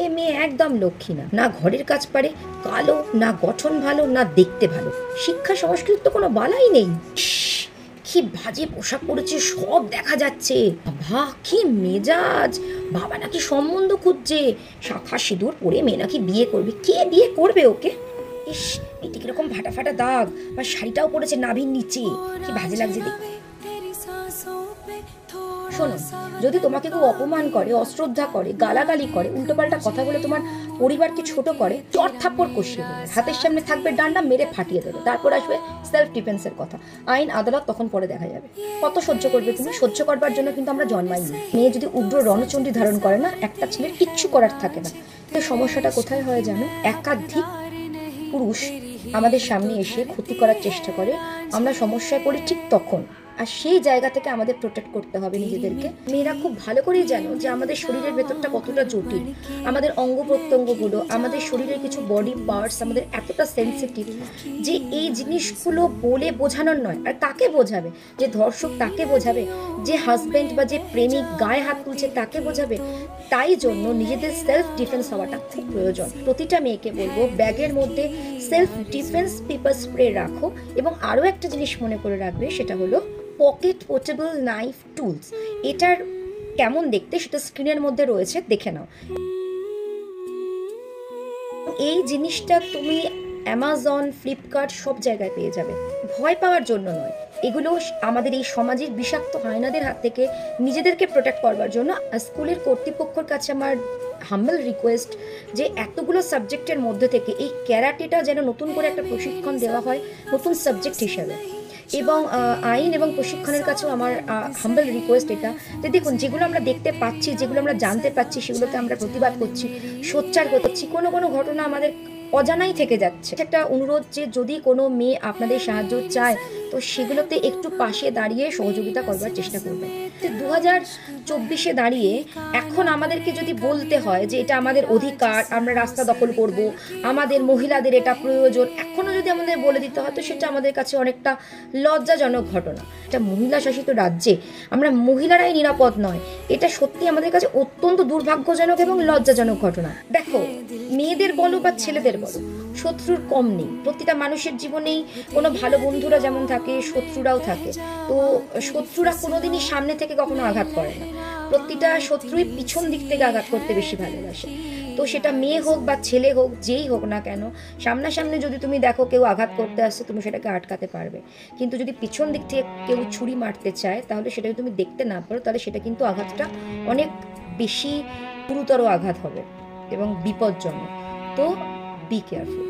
এ মেয়ে একদম লক্ষ্মী না, না ঘরের কাজ পারে, কালো, না গঠন ভালো, না দেখতে ভালো, শিক্ষা সংস্কৃতি তো কোনো বালাই নেই। কি বাজে পোশাক পরেছে, সব দেখা যাচ্ছে। বাবা কি মেজাজ, বাবা নাকি সম্বন্ধ খুঁজছে, শাঁখা সিঁদুর পরে মেয়ে নাকি বিয়ে করবে। কে বিয়ে করবে ওকে? ইস, এটি কিরকম ফাটা ফাটা দাগ, বা শাড়িটাও পরেছে নাভির নিচে, কি বাজে লাগছে দেখতে। শোনো, যদি তোমাকে কেউ অপমান করে, অশ্রদ্ধা করে, গালাগালি করে, উল্টোপাল্টা কথা বলে তোমার পরিবারকে ছোট করে, চট থাপ্পড় কষিয়ে দেবে, হাতের সামনে থাকবে ডান্ডা, মেরে ফাটিয়ে দেবে। তারপর আসবে সেলফ ডিফেন্সের কথা, আইন আদালত, তখন পরে দেখা যাবে। কত সহ্য করবে তুমি? সহ্য করবার জন্য কিন্তু আমরা জন্মাইনি। মেয়ে যদি উগ্র রণচণ্ডী ধারণ করে না, একটা ছেলের কিচ্ছু করার থাকে না। তো সমস্যাটা কোথায় হয় জানো? একাধিক পুরুষ আমাদের সামনে এসে ক্ষতি করার চেষ্টা করে, আমরা সমস্যায় পড়ি ঠিক তখন। আর সেই জায়গা থেকে আমাদের প্রোটেক্ট করতে হবে নিজেদেরকে। মেয়েরা খুব ভালো করেই জানো যে আমাদের শরীরের ভেতরটা কতটা জটিল, আমাদের অঙ্গ প্রত্যঙ্গগুলো, আমাদের শরীরের কিছু বডি পার্টস আমাদের এতটা সেন্সিটিভ যে এই জিনিসগুলো বলে বোঝানোর নয়। আর কাকে বোঝাবে? যে ধর্ষক তাকে বোঝাবে, যে হাজব্যান্ড বা যে প্রেমিক গায়ে হাত তুলছে তাকে বোঝাবে। তাই জন্য নিজেদের সেলফ ডিফেন্স হওয়াটা খুব প্রয়োজন। প্রতিটা মেয়েকে বলবো, ব্যাগের মধ্যে সেলফ ডিফেন্স পেপার স্প্রে রাখো, এবং আরও একটা জিনিস মনে করে রাখবে, সেটা হলো পকেট পোর্টেবল নাইফ টুলস। এটার কেমন দেখতে সেটা স্ক্রিনের মধ্যে রয়েছে, দেখে নাও। এই জিনিসটা তুমি অ্যামাজন, ফ্লিপকার্ট সব জায়গায় পেয়ে যাবে। ভয় পাওয়ার জন্য নয়, এগুলো আমাদের এই সমাজের বিষাক্ত হায়নাদের হাত থেকে নিজেদেরকে প্রোটেক্ট করবার জন্য। স্কুলের কর্তৃপক্ষের কাছে আমার হাম্বল রিকোয়েস্ট যে এতগুলো সাবজেক্টের মধ্যে থেকে এই ক্যারাটেটা যেন নতুন করে একটা প্রশিক্ষণ দেওয়া হয়, নতুন সাবজেক্ট হিসেবে। এবং আইন এবং প্রশিক্ষণের কাছেও আমার হাম্বল রিকোয়েস্ট এটা যে দেখুন, যেগুলো আমরা দেখতে পাচ্ছি, যেগুলো আমরা জানতে পাচ্ছি, সেগুলোতে আমরা প্রতিবাদ করছি, সোচ্চার করছি। কোনো কোনো ঘটনা আমাদের অজানাই থেকে যাচ্ছে। একটা অনুরোধ যে যদি কোনো মেয়ে আপনাদের সাহায্য চায়, তো সেগুলোতে একটু পাশে দাঁড়িয়ে সহযোগিতা করবার চেষ্টা করবেন। 2024-এ দাঁড়িয়ে এখন আমাদেরকে যদি বলতে হয় যে এটা আমাদের অধিকার, আমরা রাস্তা দখল করব, আমাদের মহিলাদের এটা প্রয়োজন, এখনও যদি আমাদের বলে দিতে হয়, তো সেটা আমাদের কাছে অনেকটা লজ্জাজনক ঘটনা। এটা মহিলা শাসিত রাজ্যে আমরা মহিলারাই নিরাপদ নয়, এটা সত্যি আমাদের কাছে অত্যন্ত দুর্ভাগ্যজনক এবং লজ্জাজনক ঘটনা। দেখো, মেয়েদের বলো বা ছেলেদের বলো, শত্রুর কম নেই। প্রতিটা মানুষের জীবনেই কোনো ভালো বন্ধুরা যেমন থাকে, শত্রুরাও থাকে। তো শত্রুরা কোনোদিনই সামনে থেকে কখনো আঘাত করে না, প্রতিটা শত্রুই পিছন দিক থেকে আঘাত করতে বেশি ভালোবাসে। তো সেটা মেয়ে হোক বা ছেলে হোক, যেই হোক না কেন, সামনাসামনি যদি তুমি দেখো কেউ আঘাত করতে আসছে, তুমি সেটাকে আটকাতে পারবে। কিন্তু যদি পিছন দিক থেকে কেউ ছুরি মারতে চায়, তাহলে সেটা যদি তুমি দেখতে না পারো, তাহলে সেটা কিন্তু আঘাতটা অনেক বেশি গুরুতর আঘাত হবে এবং বিপজ্জনক। তো বি কেয়ারফুল।